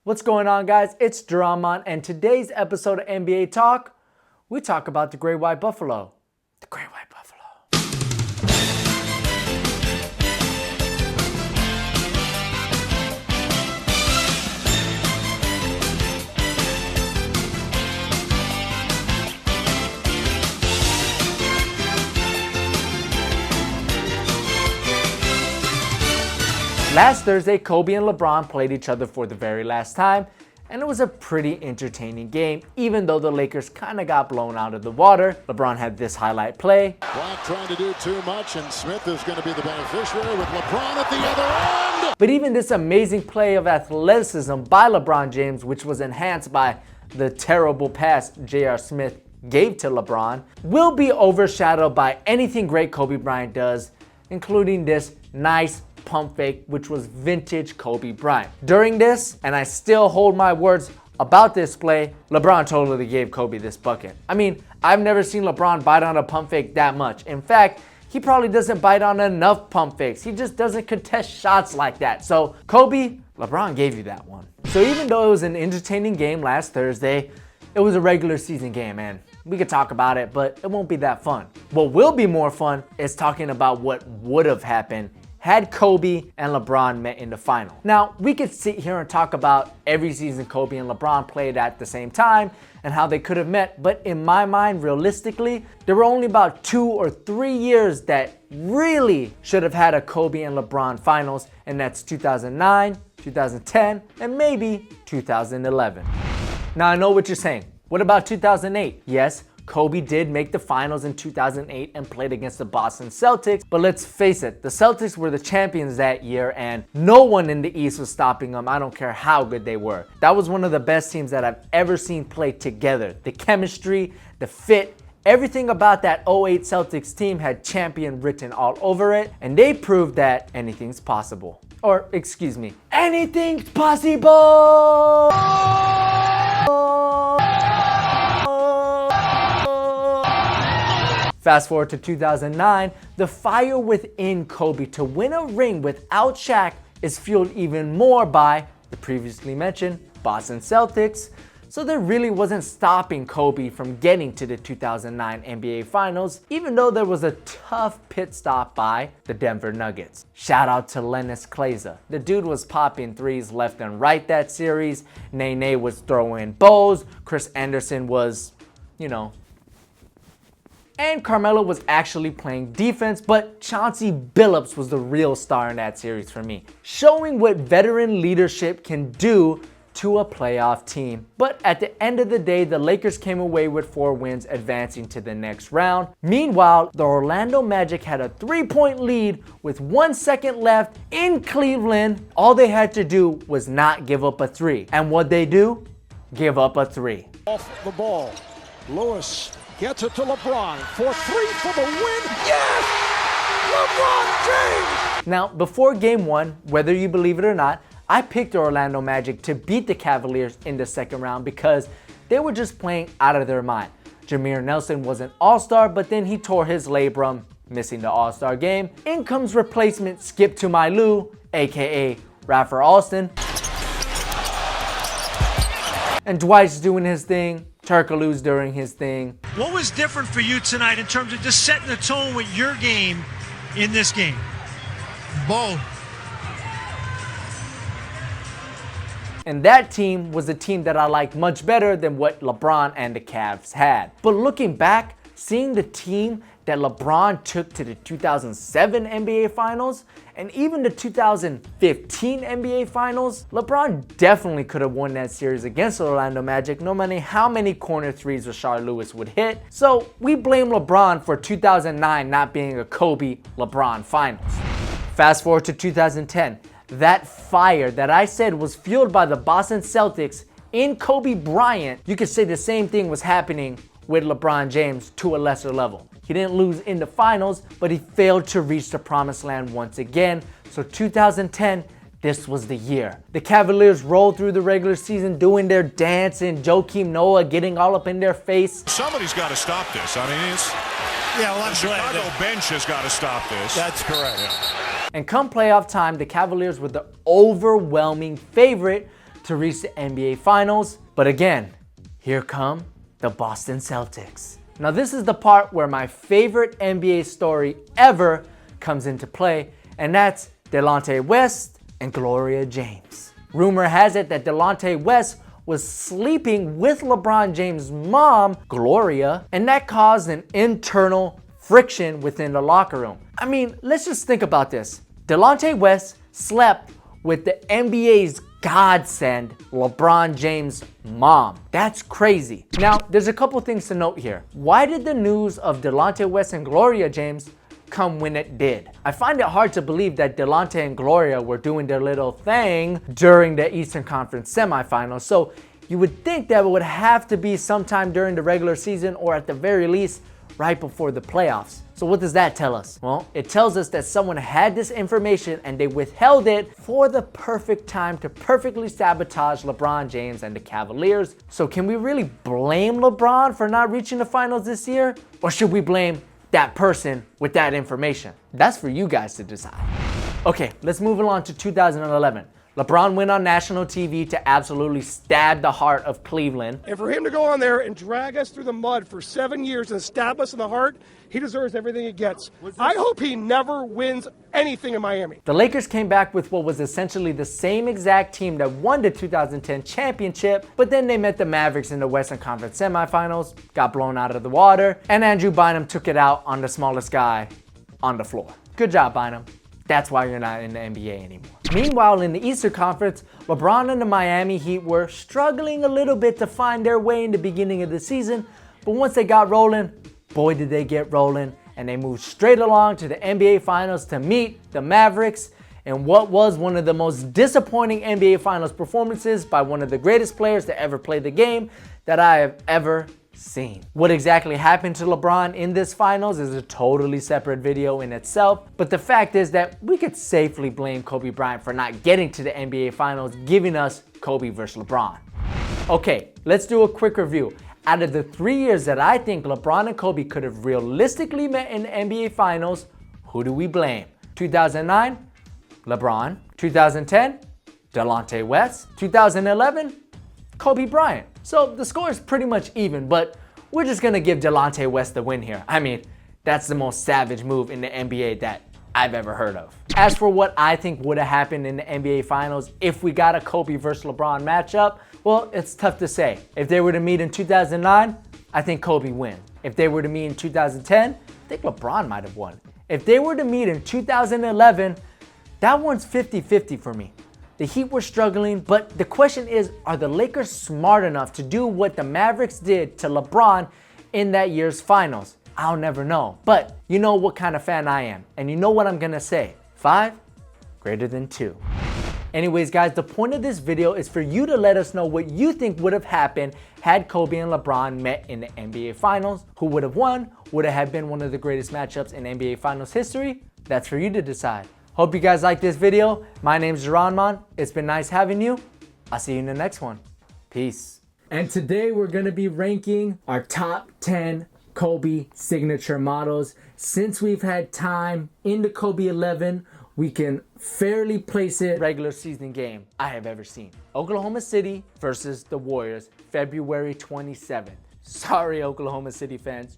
What's going on, guys? It's Dramon, and today's episode of NBA Talk, we talk about the Great White Buffalo. The Great White Buffalo. Last Thursday, Kobe and LeBron played each other for the very last time, and it was a pretty entertaining game, even though the Lakers kind of got blown out of the water. LeBron had this highlight play. Bryant trying to do too much, and Smith is going to be the beneficiary with LeBron at the other end. But even this amazing play of athleticism by LeBron James, which was enhanced by the terrible pass J.R. Smith gave to LeBron, will be overshadowed by anything great Kobe Bryant does, including this nice pump fake, which was vintage Kobe Bryant. During this, and I still hold my words about this play, LeBron totally gave Kobe this bucket. I mean, I've never seen LeBron bite on a pump fake that much. In fact, he probably doesn't bite on enough pump fakes. He just doesn't contest shots like that. So Kobe, LeBron gave you that one. So even though it was an entertaining game last Thursday, it was a regular season game, man. We could talk about it, but it won't be that fun. What will be more fun is talking about what would have happened had Kobe and LeBron met in the final. Now, we could sit here and talk about every season Kobe and LeBron played at the same time and how they could have met, but in my mind, realistically, there were only about 2 or 3 years that really should have had a Kobe and LeBron finals, and that's 2009, 2010, and maybe 2011. Now, I know what you're saying. What about 2008? Yes, Kobe did make the finals in 2008 and played against the Boston Celtics, but let's face it, the Celtics were the champions that year and no one in the East was stopping them. I don't care how good they were. That was one of the best teams that I've ever seen play together. The chemistry, the fit, everything about that 08 Celtics team had champion written all over it, and they proved that anything's possible. Or, excuse me, anything's possible! Fast forward to 2009, the fire within Kobe to win a ring without Shaq is fueled even more by the previously mentioned Boston Celtics. So there really wasn't stopping Kobe from getting to the 2009 NBA Finals, even though there was a tough pit stop by the Denver Nuggets. Shout out to Lennis Kleza. The dude was popping threes left and right that series. Nene was throwing bows. Chris Anderson was, and Carmelo was actually playing defense, but Chauncey Billups was the real star in that series for me, showing what veteran leadership can do to a playoff team. But at the end of the day, the Lakers came away with 4 wins, advancing to the next round. Meanwhile, the Orlando Magic had a 3-point lead with 1 second left in Cleveland. All they had to do was not give up a 3. And what'd they do? Give up a 3. Off the ball, Lewis gets it to LeBron for 3 for the win. Yes! LeBron James! Now, before game 1, whether you believe it or not, I picked the Orlando Magic to beat the Cavaliers in the second round because they were just playing out of their mind. Jameer Nelson was an all-star, but then he tore his labrum, missing the all-star game. In comes replacement Skip to my Lou, aka Rafer Alston. And Dwight's doing his thing. Turkoglu's doing his thing. What was different for you tonight in terms of just setting the tone with your game in this game? Both. And that team was a team that I liked much better than what LeBron and the Cavs had. But looking back, seeing the team that LeBron took to the 2007 NBA Finals and even the 2015 NBA Finals, LeBron definitely could have won that series against the Orlando Magic, no matter how many corner threes Rashard Lewis would hit. So we blame LeBron for 2009 not being a Kobe-LeBron Finals. Fast forward to 2010. That fire that I said was fueled by the Boston Celtics in Kobe Bryant, you could say the same thing was happening with LeBron James to a lesser level. He didn't lose in the finals, but he failed to reach the promised land once again. So 2010, this was the year. The Cavaliers rolled through the regular season doing their dance and Joakim Noah getting all up in their face. Somebody's got to stop this. I mean, the Chicago bench has got to stop this. That's correct. And come playoff time, the Cavaliers were the overwhelming favorite to reach the NBA Finals. But again, here come the Boston Celtics. Now this is the part where my favorite NBA story ever comes into play, and that's Delonte West and Gloria James. Rumor has it that Delonte West was sleeping with LeBron James' mom, Gloria, and that caused an internal friction within the locker room. I mean, let's just think about this. Delonte West slept with the NBA's godsend, LeBron James' mom. That's crazy. Now, there's a couple things to note here. Why did the news of Delonte West and Gloria James come when it did? I find it hard to believe that Delonte and Gloria were doing their little thing during the Eastern Conference semifinals, so you would think that it would have to be sometime during the regular season, or at the very least, right before the playoffs. So what does that tell us? Well, it tells us that someone had this information and they withheld it for the perfect time to perfectly sabotage LeBron James and the Cavaliers. So can we really blame LeBron for not reaching the finals this year? Or should we blame that person with that information? That's for you guys to decide. Okay, let's move along to 2011. LeBron went on national TV to absolutely stab the heart of Cleveland. And for him to go on there and drag us through the mud for 7 years and stab us in the heart, he deserves everything he gets. I hope he never wins anything in Miami. The Lakers came back with what was essentially the same exact team that won the 2010 championship, but then they met the Mavericks in the Western Conference semifinals, got blown out of the water, and Andrew Bynum took it out on the smallest guy on the floor. Good job, Bynum. That's why you're not in the NBA anymore. Meanwhile, in the Eastern Conference, LeBron and the Miami Heat were struggling a little bit to find their way in the beginning of the season, but once they got rolling, boy did they get rolling, and they moved straight along to the NBA Finals to meet the Mavericks in what was one of the most disappointing NBA Finals performances by one of the greatest players to ever play the game that I have ever seen. What exactly happened to LeBron in this finals is a totally separate video in itself, but the fact is that we could safely blame Kobe Bryant for not getting to the NBA Finals, giving us Kobe versus LeBron. Okay, let's do a quick review. Out of the 3 years that I think LeBron and Kobe could have realistically met in the NBA Finals, who do we blame? 2009, LeBron. 2010, Delonte West. 2011, Kobe Bryant. So the score is pretty much even, but we're just gonna give Delonte West the win here. I mean, that's the most savage move in the NBA that I've ever heard of. As for what I think would have happened in the NBA Finals if we got a Kobe versus LeBron matchup, well, it's tough to say. If they were to meet in 2009, I think Kobe win. If they were to meet in 2010, I think LeBron might have won. If they were to meet in 2011, that one's 50-50 for me. The Heat were struggling, but the question is, are the Lakers smart enough to do what the Mavericks did to LeBron in that year's finals? I'll never know, but you know what kind of fan I am, and you know what I'm gonna say. 5 greater than 2. Anyways, guys, the point of this video is for you to let us know what you think would have happened had Kobe and LeBron met in the NBA Finals. Who would have won? Would it have been one of the greatest matchups in NBA Finals history? That's for you to decide. Hope you guys like this video. My name's Jeronmon. It's been nice having you. I'll see you in the next one. Peace. And today we're gonna be ranking our top 10 Kobe signature models. Since we've had time in the Kobe 11, we can fairly place it regular season game I have ever seen. Oklahoma City versus the Warriors, February 27th. Sorry, Oklahoma City fans.